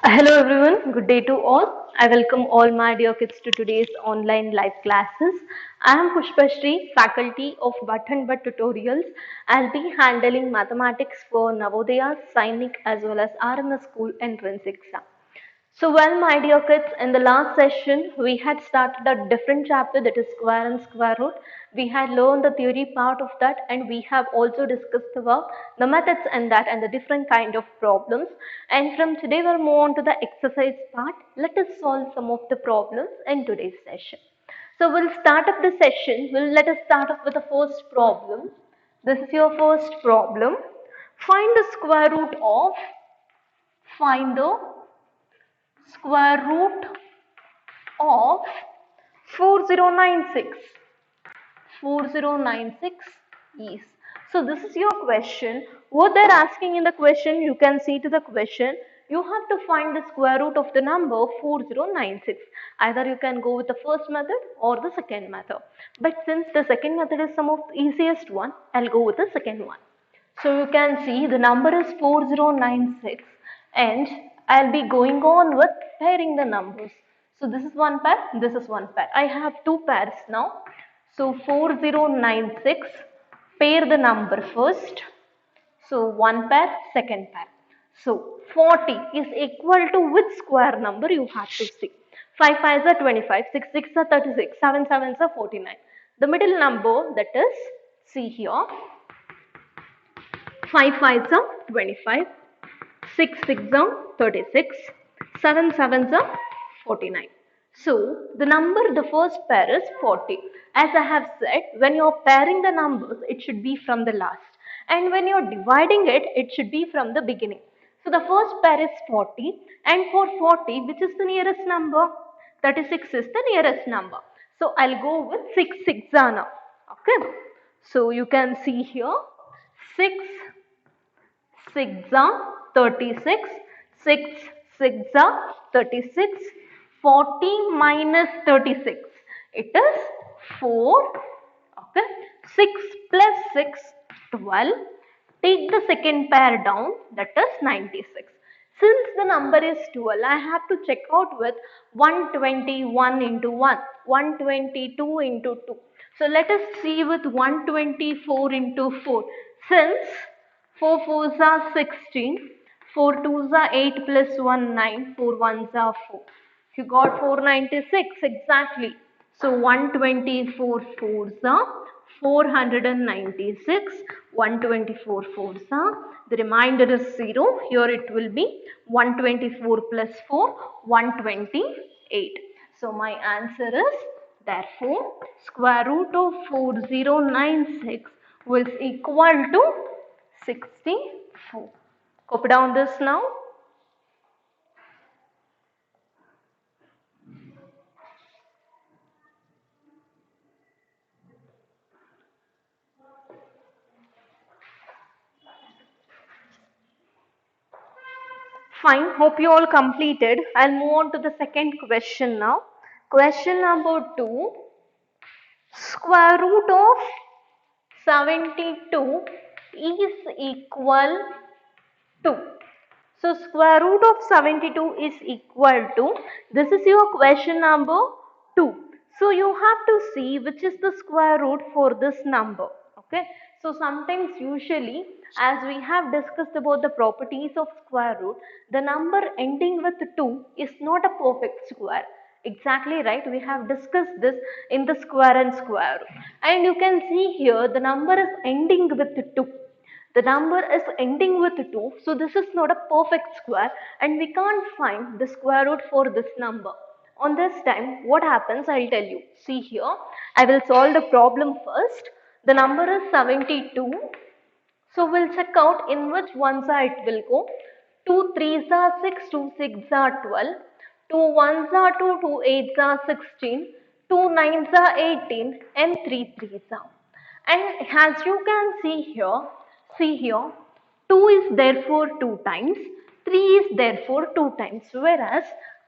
Hello everyone, good day to all. I welcome all my dear kids to today's online live classes. I am Pushpashri, faculty of Bhatt and Bhatt Tutorials. I'll be handling mathematics for Navodaya, Sainik as well as RMS School entrance exam. So, well, my dear kids, in the last session, we had started a different chapter, that is square and square root. We had learned the theory part of that, and we have also discussed about the methods and that and the different kind of problems. And from today, we'll move on to the exercise part. Let us solve some of the problems in today's session. So, we'll start up the session. Let us start off with the first problem. This is your first problem. Find the square root of, find the square root of 4096. 4096 is. So this is your question. What they're asking in the question, you can see to the question, you have to find the square root of the number 4096. Either you can go with the first method or the second method. But since the second method is some of the easiest one, I'll go with the second one. So you can see the number is 4096 and I'll be going on with pairing the numbers. So this is one pair, this is one pair. I have two pairs now. So 4096, pair the number first. So one pair, second pair. So 40 is equal to which square number you have to see. 5 5s are 25, 6 6 are 36, 7 7s are 49. The middle number, that is, see here, 5 5s are 25, 6 6 are 36, 7 7s are 49. So the number, the first pair is 40. As I have said, when you are pairing the numbers, it should be from the last. And when you are dividing it, it should be from the beginning. So the first pair is 40, and for 40, which is the nearest number? 36 is the nearest number. So I'll go with 6 6 now. Okay. So you can see here 6 6 are 36, 6 6 are 36, 40 minus 36, it is 4, okay, 6 plus 6, 12, take the second pair down, that is 96. Since the number is 12, I have to check out with 121 into 1, 122 into 2. So let us see with 124 into 4. Since 4 fours are 16, 4 twos are 8 plus 1 9, 4 ones are 4. You got 496 exactly. So 124 fours are 496, 124 fours are, the remainder is 0. Here it will be 124 plus 4, 128. So my answer is, therefore, square root of 4096 will equal to 64. Copy down this now. Fine, hope you all completed. I'll move on to the second question now. Question number 2. Square root of 72 is equal to. So square root of 72 is equal to, this is your question number 2. So you have to see which is the square root for this number. Okay. So sometimes usually, as we have discussed about the properties of square root, the number ending with 2 is not a perfect square. Exactly right. We have discussed this in the square and square root. And you can see here the number is ending with 2. The number is ending with 2, so this is not a perfect square and we can't find the square root for this number. On this time, what happens, I'll tell you. See here, I will solve the problem first. The number is 72. So we'll check out in which one side it will go. 2 3s are 6, 2 6 are 12, 2 1s are 2, 2 8s are 16, 2 9s are 18 and 3 3s are. And as you can see here, 2 is there for 2 times, 3 is there for 2 times, whereas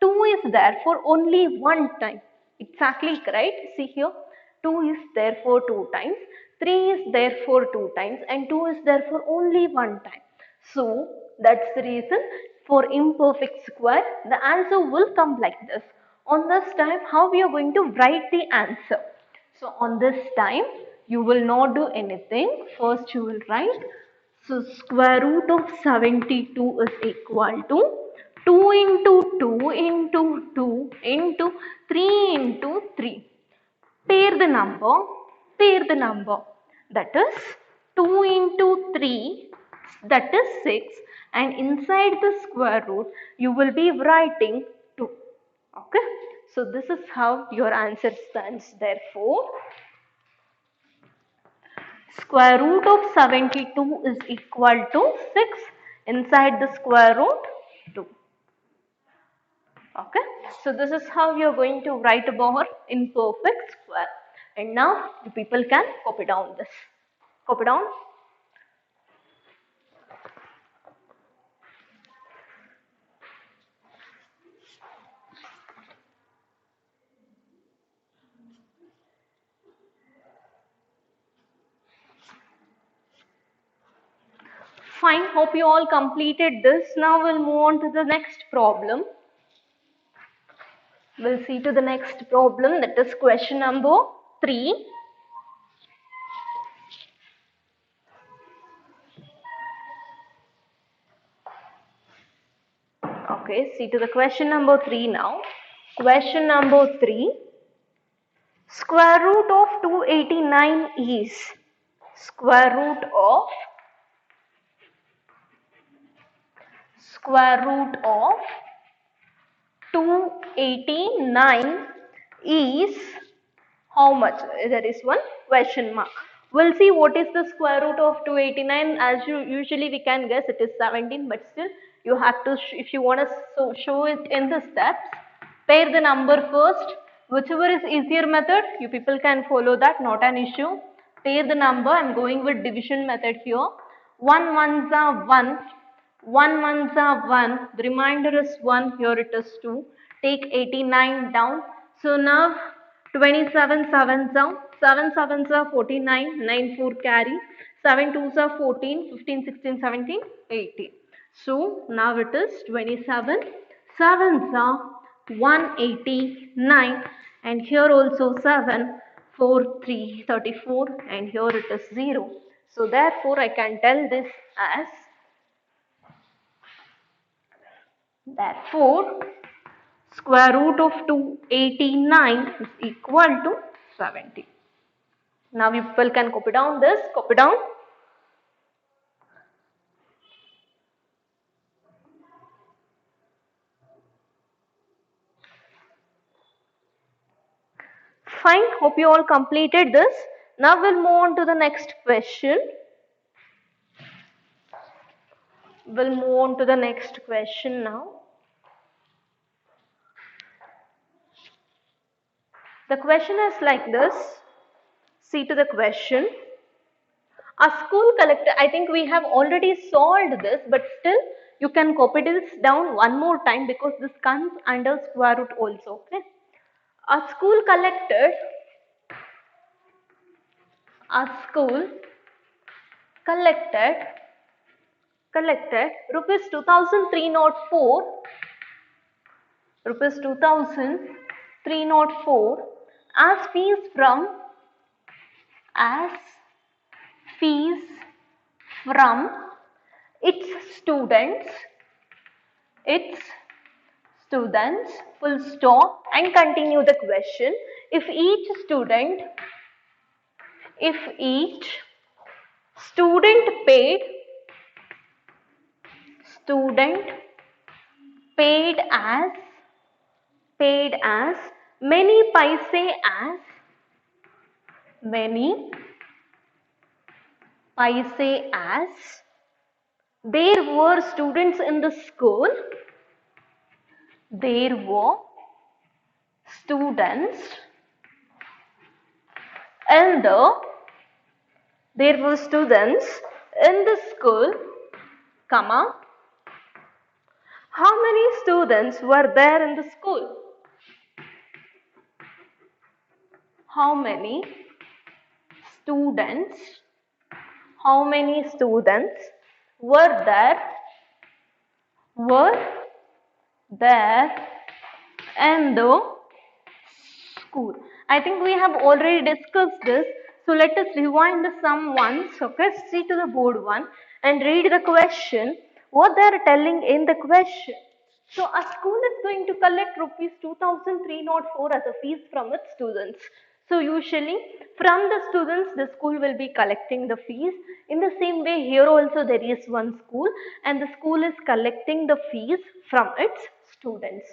2 is there for only 1 time. Exactly correct. See here, 2 is there for 2 times, 3 is there for 2 times and 2 is there for only 1 time. So That's the reason for imperfect square, the answer will come like this. On this time, how we are going to write the answer? So on this time, you will not do anything. First you will write, so square root of 72 is equal to 2 into 2 into 2 into 3 into 3. Pair the number, pair the number. That is 2 into 3, that is 6, and inside the square root you will be writing 2. Okay, so this is how your answer stands. Therefore, square root of 72 is equal to 6, inside the square root 2. Okay, so this is how you are going to write about imperfect square. And now you people can copy down this. Copy down. Fine, hope you all completed this. Now we'll move on to the next problem. We'll see to the next problem, that is question number 3. Okay, see to the question number 3 now. Question number 3. Square root of 289 is square root of 289 is how much? There is one question mark. We'll see what is the square root of 289. As usually we can guess it is 17, but still you have to, if you want to show it in the steps, pair the number first. Whichever is easier method, you people can follow that, not an issue. Pair the number. I'm going with division method here. 1 ones are 1. 1 ones are 1. The remainder is 1. Here it is 2. Take 89 down. So now 27 sevens are 7 sevens are 49, 9 4 carry, 7 twos are 14, 15 16 17 18. So now it is 27 sevens are 189, and here also 7 4 3 34, and here it is 0. So therefore I can tell this as, therefore square root of 289 is equal to 70. Now you people can copy down this, copy down. Fine, hope you all completed this. Now we'll move on to the next question. We'll move on to the next question now. The question is like this. See to the question. A school collector, I think we have already solved this, but still you can copy this down one more time because this comes under square root also. Okay. A school collected rupees 2,304 as fees from its students, full stop, and continue the question. If each student paid as many paise as there were students in the school, there were students in the school, comma, how many students were there in the school? How many students were there were there in the school. I think we have already discussed this. So let us rewind the sum once. Okay, see to the board one and read the question. What they are telling in the question. So a school is going to collect rupees 2304 as a fees from its students. So usually from the students the school will be collecting the fees. In the same way here also there is one school and the school is collecting the fees from its students.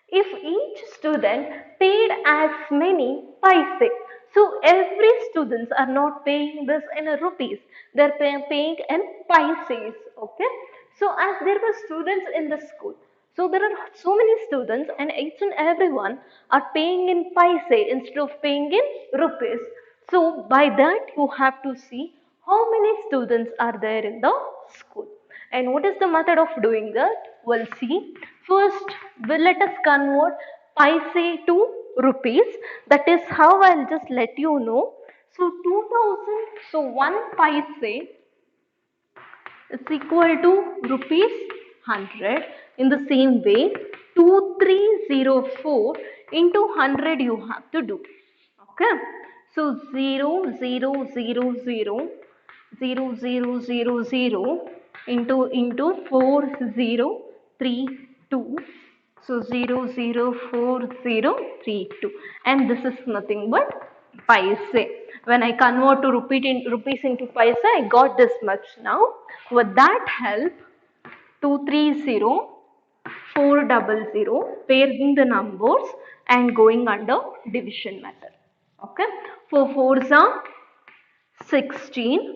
If each student paid as many paise, so every students are not paying this in rupees, they are paying in paises. Okay, so as there were students in the school, so there are so many students and each and everyone are paying in paise instead of paying in rupees. So by that you have to see how many students are there in the school. And what is the method of doing that? We'll see. First, let us convert paise to rupees. That is how I'll just let you know. So 2000, so 1 paise is equal to rupees 100. In the same way, 2304 into 100 you have to do. Okay. So 0, 0, 0, 0, 0, 0, 0, 0 into 4032. So 004032 and this is nothing but paise. When I convert to rupees into paise, I got this much now. With that help, 230400 pairing the numbers and going under division method. Okay, 4 4s are 16,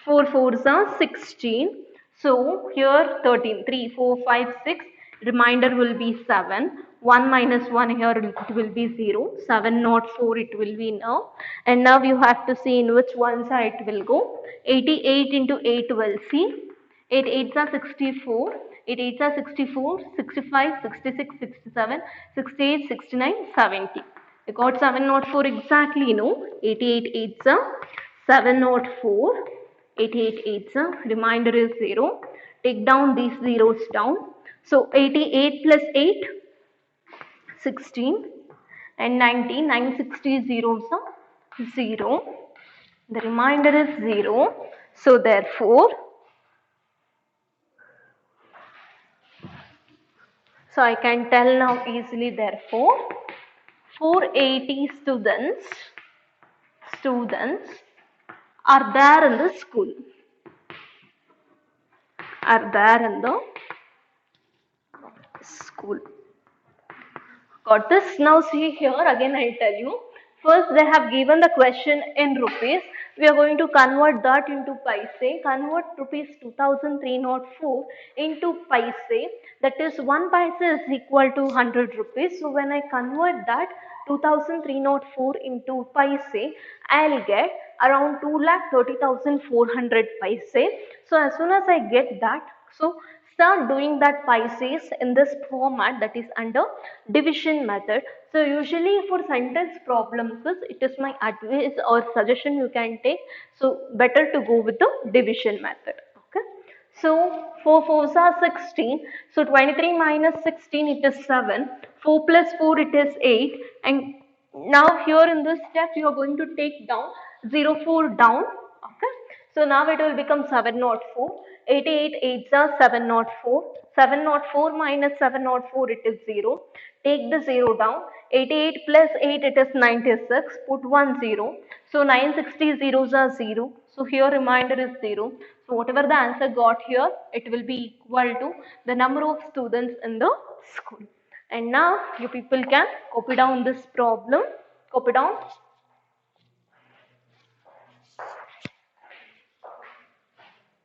4 4s are 16. So here 13, 3, 4, 5, 6, remainder will be 7. 1 minus 1 here it will be 0. 7 not 4 it will be now. And now you have to see in which one side it will go. 88 into 8 will see. 8 8s are 64. 8 8s are 64, 65, 66, 67, 68, 69, 70. I got 704 exactly, no? 88 8s are 704. 88 8s are, remainder is 0. Take down these zeros down. So 88 plus 8, 16 and 90, 960 zeros are 0. The remainder is 0. So therefore, so I can tell now easily therefore 480 students are there in the school. Are there in the school. Got this? Now see here again I'll tell you. First they have given the question in rupees. We are going to convert that into paise. Convert rupees 2304 into paise. That is 1 paise is equal to 100 rupees. So when I convert that 2304 into paise, I'll get around 2,30,400 paise. So as soon as I get that, so start doing that paises in this format, that is under division method. So usually for sentence problems, it is my advice or suggestion you can take. So better to go with the division method. Okay. So 4 4s are 16. So 23 minus 16 it is 7. 4 plus 4 it is 8. And now here in this step you are going to take down 04 down. Okay. So now it will become 704. 88 8s are 704. 704 minus 704 it is 0. Take the 0 down. 88 plus 8 it is 96. Put 1 0. So 960 zeros are 0. So here remainder is 0. So whatever the answer got here, it will be equal to the number of students in the school. And now you people can copy down this problem. Copy down